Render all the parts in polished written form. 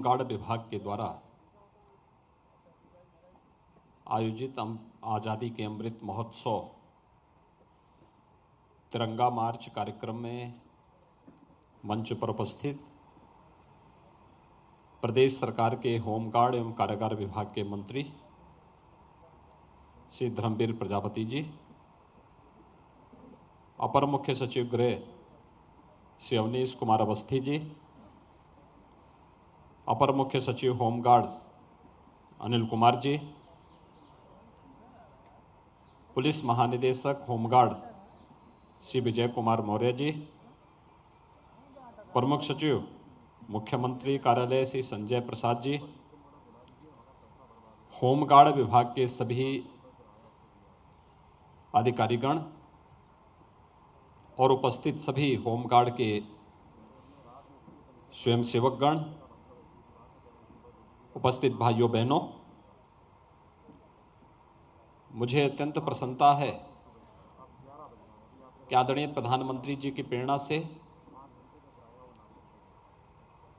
Home guard विभाग के द्वारा आयोजित आज़ादी के अमृत महोत्सव तिरंगा मार्च कार्यक्रम में मंच पर उपस्थित प्रदेश सरकार के होमगार्ड एवं कारागार विभाग के मंत्री श्री धर्मवीर प्रजापति जी, अपर मुख्य सचिव गृह श्री अवनीश कुमार अवस्थी जी, अपर मुख्य सचिव होमगार्ड्स अनिल कुमार जी, पुलिस महानिदेशक होमगार्ड्स श्री विजय कुमार मौर्य जी, प्रमुख सचिव मुख्यमंत्री कार्यालय श्री संजय प्रसाद जी, होमगार्ड विभाग के सभी अधिकारीगण और उपस्थित सभी होमगार्ड के स्वयंसेवकगण, उपस्थित भाइयों बहनों, मुझे अत्यंत प्रसन्नता है कि आदरणीय प्रधानमंत्री जी की प्रेरणा से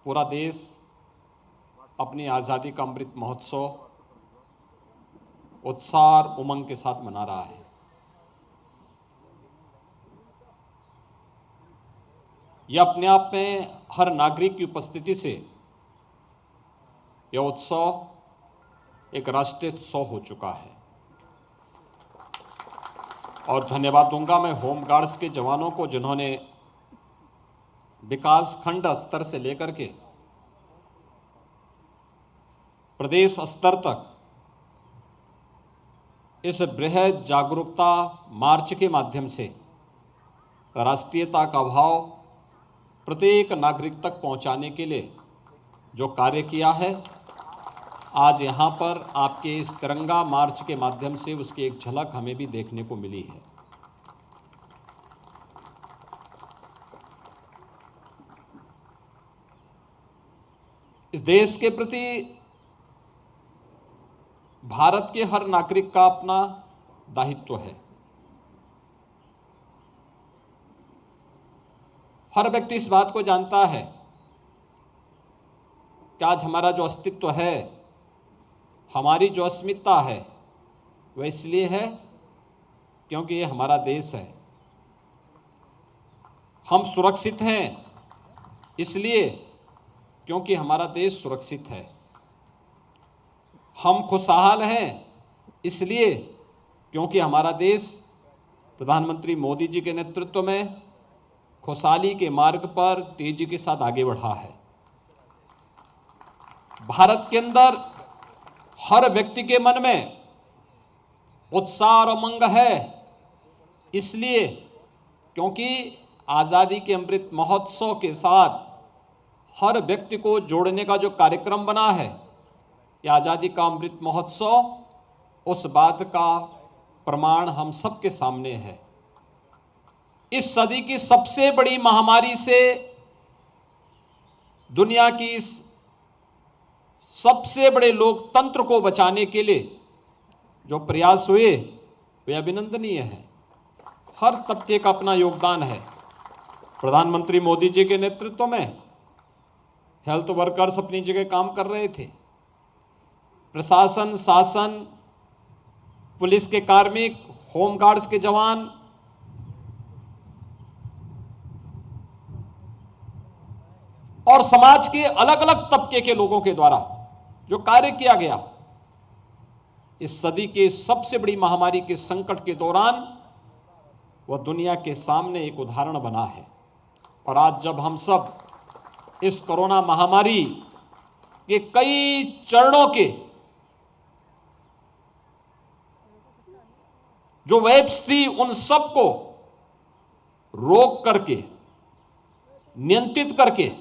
पूरा देश अपनी आज़ादी का अमृत महोत्सव उत्साह और उमंग के साथ मना रहा है। यह अपने आप में हर नागरिक की उपस्थिति से यह उत्सव एक राष्ट्रीय उत्सव हो चुका है। और धन्यवाद दूंगा मैं होमगार्ड्स के जवानों को, जिन्होंने विकास खंड स्तर से लेकर के प्रदेश स्तर तक इस बृहद जागरूकता मार्च के माध्यम से राष्ट्रीयता का भाव प्रत्येक नागरिक तक पहुंचाने के लिए जो कार्य किया है, आज यहाँ पर आपके इस तिरंगा मार्च के माध्यम से उसकी एक झलक हमें भी देखने को मिली है। इस देश के प्रति भारत के हर नागरिक का अपना दायित्व है। हर व्यक्ति इस बात को जानता है कि आज हमारा जो अस्तित्व है, हमारी जो अस्मिता है, वह इसलिए है क्योंकि ये हमारा देश है। हम सुरक्षित हैं इसलिए क्योंकि हमारा देश सुरक्षित है। हम खुशहाल हैं इसलिए क्योंकि हमारा देश प्रधानमंत्री मोदी जी के नेतृत्व में खुशहाली के मार्ग पर तेजी के साथ आगे बढ़ा है। भारत के अंदर हर व्यक्ति के मन में उत्साह और उमंग है, इसलिए क्योंकि आज़ादी के अमृत महोत्सव के साथ हर व्यक्ति को जोड़ने का जो कार्यक्रम बना है, यह आज़ादी का अमृत महोत्सव उस बात का प्रमाण हम सबके सामने है। इस सदी की सबसे बड़ी महामारी से दुनिया की इस सबसे बड़े लोकतंत्र को बचाने के लिए जो प्रयास हुए वे अभिनंदनीय हैं। हर तबके का अपना योगदान है। प्रधानमंत्री मोदी जी के नेतृत्व में हेल्थ वर्कर्स अपनी जगह काम कर रहे थे, प्रशासन, शासन, पुलिस के कार्मिक, होमगार्ड्स के जवान, और समाज के अलग अलग तबके के लोगों के द्वारा जो कार्य किया गया, इस सदी के सबसे बड़ी महामारी के संकट के दौरान वह दुनिया के सामने एक उदाहरण बना है। और आज जब हम सब इस कोरोना महामारी के कई चरणों के जो वेव्स थी, उन सब को रोक करके, नियंत्रित करके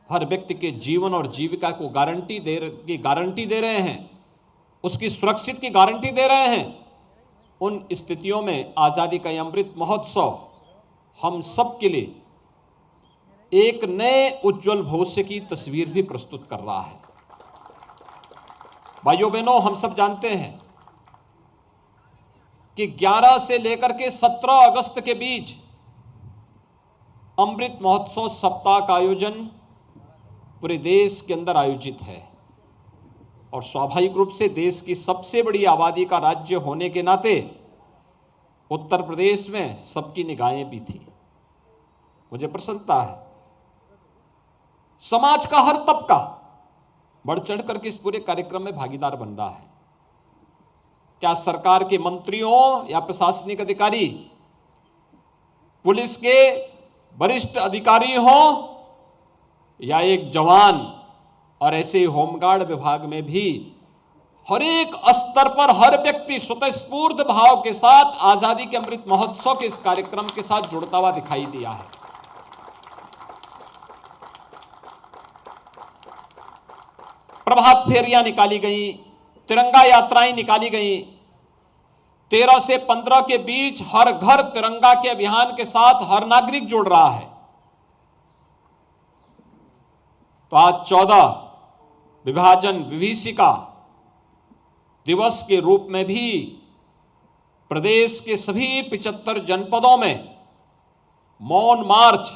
हर व्यक्ति के जीवन और जीविका को गारंटी दे रहे हैं, उसकी सुरक्षित की गारंटी दे रहे हैं, उन स्थितियों में आज़ादी का अमृत महोत्सव हम सब के लिए एक नए उज्जवल भविष्य की तस्वीर भी प्रस्तुत कर रहा है। भाइयों बहनों, हम सब जानते हैं कि 11 से लेकर के 17 अगस्त के बीच अमृत महोत्सव सप्ताह का आयोजन पूरे देश के अंदर आयोजित है और स्वाभाविक रूप से देश की सबसे बड़ी आबादी का राज्य होने के नाते उत्तर प्रदेश में सबकी निगाहें भी थी। मुझे प्रसन्नता है समाज का हर तबका बढ़ चढ़ करके इस पूरे कार्यक्रम में भागीदार बन रहा है। क्या सरकार के मंत्रियों या प्रशासनिक अधिकारी, पुलिस के वरिष्ठ अधिकारी हों या एक जवान, और ऐसे होमगार्ड विभाग में भी हर एक स्तर पर हर व्यक्ति स्वतःस्फूर्त भाव के साथ आजादी के अमृत महोत्सव के इस कार्यक्रम के साथ जुड़ता हुआ दिखाई दिया है। प्रभात फेरियां निकाली गई, तिरंगा यात्राएं निकाली गई। 13 से 15 के बीच हर घर तिरंगा के अभियान के साथ हर नागरिक जुड़ रहा है। तो आज 14 विभाजन विभीषिका दिवस के रूप में भी प्रदेश के सभी 75 जनपदों में मौन मार्च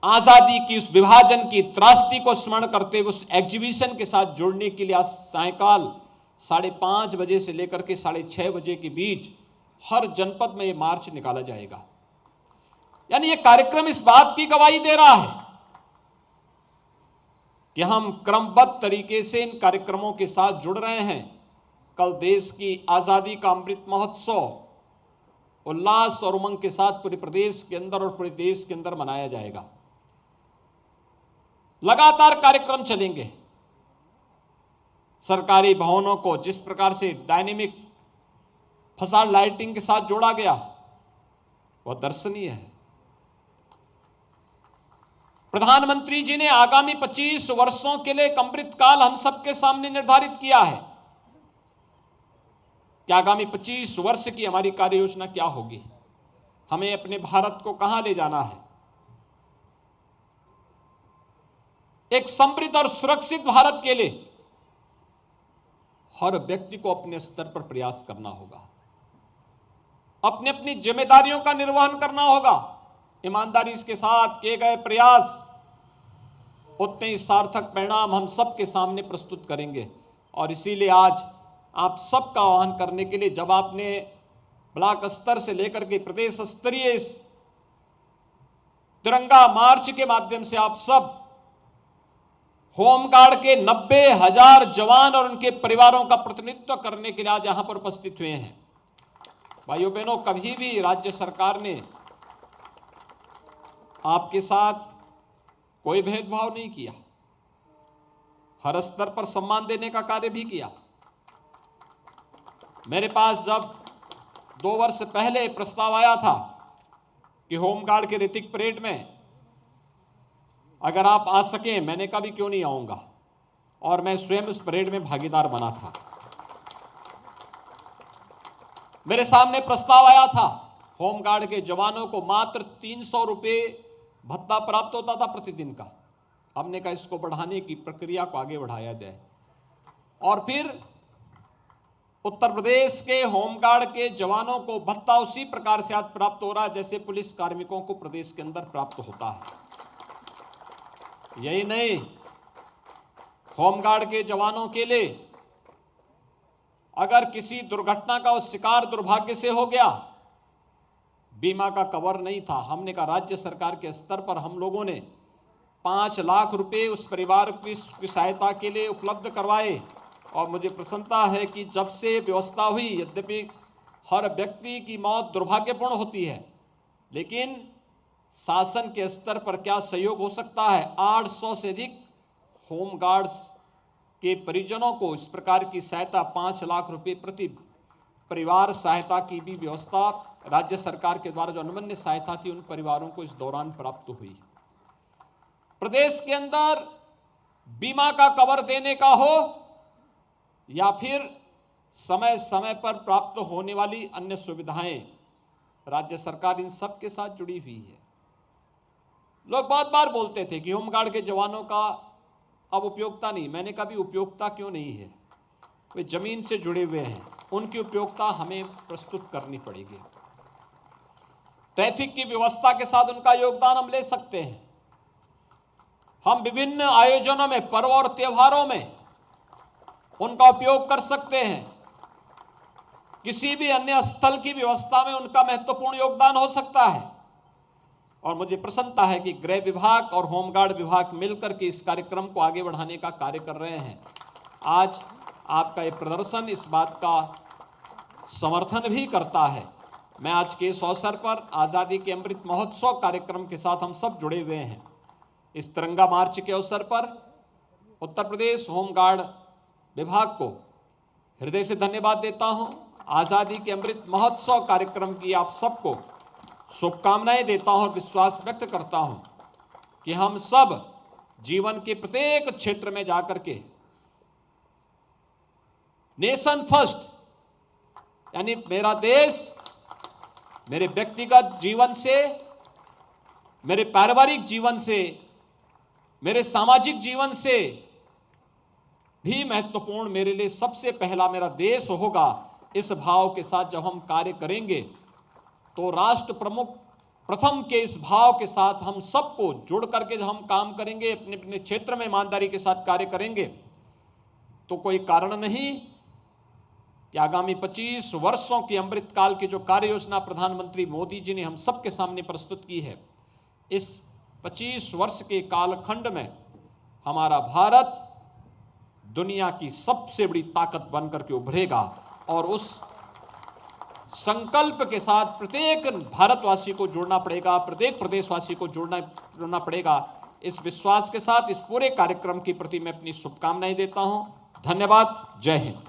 आजादी की उस विभाजन की त्रासदी को स्मरण करते हुए उस एग्जीबिशन के साथ जुड़ने के लिए आज सायंकाल 5:30 बजे से लेकर के 6:30 बजे के बीच हर जनपद में यह मार्च निकाला जाएगा। यानी यह कार्यक्रम इस बात की गवाही दे रहा है कि हम क्रमबद्ध तरीके से इन कार्यक्रमों के साथ जुड़ रहे हैं। कल देश की आजादी का अमृत महोत्सव उल्लास और उमंग के साथ पूरे प्रदेश के अंदर और पूरे देश के अंदर मनाया जाएगा। लगातार कार्यक्रम चलेंगे। सरकारी भवनों को जिस प्रकार से डायनेमिक फसाड लाइटिंग के साथ जोड़ा गया वह दर्शनीय है। प्रधानमंत्री जी ने आगामी 25 वर्षों के लिए एक अमृतकाल हम सबके सामने निर्धारित किया है कि आगामी 25 वर्ष की हमारी कार्य योजना क्या होगी, हमें अपने भारत को कहां ले जाना है। एक समृद्ध और सुरक्षित भारत के लिए हर व्यक्ति को अपने स्तर पर प्रयास करना होगा, अपनी अपनी जिम्मेदारियों का निर्वहन करना होगा। ईमानदारी के साथ किए गए प्रयास उतने ही सार्थक परिणाम हम सबके सामने प्रस्तुत करेंगे। और इसीलिए आज आप सबका आह्वान करने के लिए, जब आपने ब्लॉक स्तर से लेकर के प्रदेश स्तरीय इस तिरंगा मार्च के माध्यम से आप सब होमगार्ड के 90,000 जवान और उनके परिवारों का प्रतिनिधित्व करने के लिए आज यहां पर उपस्थित हुए हैं। भाइयों बहनों, कभी भी राज्य सरकार ने आपके साथ कोई भेदभाव नहीं किया, हर स्तर पर सम्मान देने का कार्य भी किया। मेरे पास जब 2 वर्ष पहले प्रस्ताव आया था कि होमगार्ड के ऋतिक परेड में अगर आप आ सकें, मैंने कहा भी क्यों नहीं आऊंगा, और मैं स्वयं उस परेड में भागीदार बना था। मेरे सामने प्रस्ताव आया था, होमगार्ड के जवानों को मात्र 300 रुपये भत्ता प्राप्त होता था प्रतिदिन का। हमने कहा इसको बढ़ाने की प्रक्रिया को आगे बढ़ाया जाए, और फिर उत्तर प्रदेश के होमगार्ड के जवानों को भत्ता उसी प्रकार से आज प्राप्त हो रहा है जैसे पुलिस कार्मिकों को प्रदेश के अंदर प्राप्त होता है। यही नहीं, होमगार्ड के जवानों के लिए अगर किसी दुर्घटना का शिकार दुर्भाग्य से हो गया, बीमा का कवर नहीं था, हमने कहा राज्य सरकार के स्तर पर हम लोगों ने 5 लाख रुपए उस परिवार की सहायता के लिए उपलब्ध करवाए। और मुझे प्रसन्नता है कि जब से व्यवस्था हुई, यद्यपि हर व्यक्ति की मौत दुर्भाग्यपूर्ण होती है, लेकिन शासन के स्तर पर क्या सहयोग हो सकता है। 800 से अधिक होमगार्ड्स के परिजनों को इस प्रकार की सहायता 5 लाख रुपए प्रति परिवार सहायता की भी व्यवस्था राज्य सरकार के द्वारा जो अनुमन्य सहायता थी उन परिवारों को इस दौरान प्राप्त हुई। प्रदेश के अंदर बीमा का कवर देने का हो या फिर समय समय पर प्राप्त होने वाली अन्य सुविधाएं, राज्य सरकार इन सब के साथ जुड़ी हुई है। लोग बहुत बार बोलते थे कि होमगार्ड के जवानों का अब उपयोगिता नहीं। मैंने कहा भी उपयोगिता क्यों नहीं है, वे जमीन से जुड़े हुए हैं, उनकी उपयोगिता हमें प्रस्तुत करनी पड़ेगी। ट्रैफिक की व्यवस्था के साथ उनका योगदान हम ले सकते हैं। हम विभिन्न आयोजनों में, पर्व और त्योहारों में उनका उपयोग कर सकते हैं। किसी भी अन्य स्थल की व्यवस्था में उनका महत्वपूर्ण योगदान हो सकता है। और मुझे प्रसन्नता है कि गृह विभाग और होमगार्ड विभाग मिलकर के इस कार्यक्रम को आगे बढ़ाने का कार्य कर रहे हैं। आज आपका ये प्रदर्शन इस बात का समर्थन भी करता है। मैं आज के इस अवसर पर आज़ादी के अमृत महोत्सव कार्यक्रम के साथ हम सब जुड़े हुए हैं। इस तिरंगा मार्च के अवसर पर उत्तर प्रदेश होमगार्ड विभाग को हृदय से धन्यवाद देता हूं। आज़ादी के अमृत महोत्सव कार्यक्रम की आप सबको शुभकामनाएं देता हूं और विश्वास व्यक्त करता हूं कि हम सब जीवन के प्रत्येक क्षेत्र में जाकर के नेशन फर्स्ट, यानी मेरा देश, मेरे व्यक्तिगत जीवन से, मेरे पारिवारिक जीवन से, मेरे सामाजिक जीवन से भी महत्वपूर्ण, मेरे लिए सबसे पहला मेरा देश होगा। इस भाव के साथ जब हम कार्य करेंगे तो राष्ट्र प्रमुख प्रथम के इस भाव के साथ हम सबको जुड़ करके जब हम काम करेंगे, अपने अपने क्षेत्र में ईमानदारी के साथ कार्य करेंगे, तो कोई कारण नहीं कि आगामी 25 वर्षों की अमृतकाल की जो कार्य योजना प्रधानमंत्री मोदी जी ने हम सबके सामने प्रस्तुत की है, इस 25 वर्ष के कालखंड में हमारा भारत दुनिया की सबसे बड़ी ताकत बनकर के उभरेगा। और उस संकल्प के साथ प्रत्येक भारतवासी को जुड़ना पड़ेगा, प्रत्येक प्रदेशवासी को जुड़ना पड़ेगा। इस विश्वास के साथ इस पूरे कार्यक्रम के प्रति मैं अपनी शुभकामनाएं देता हूं। धन्यवाद। जय हिंद।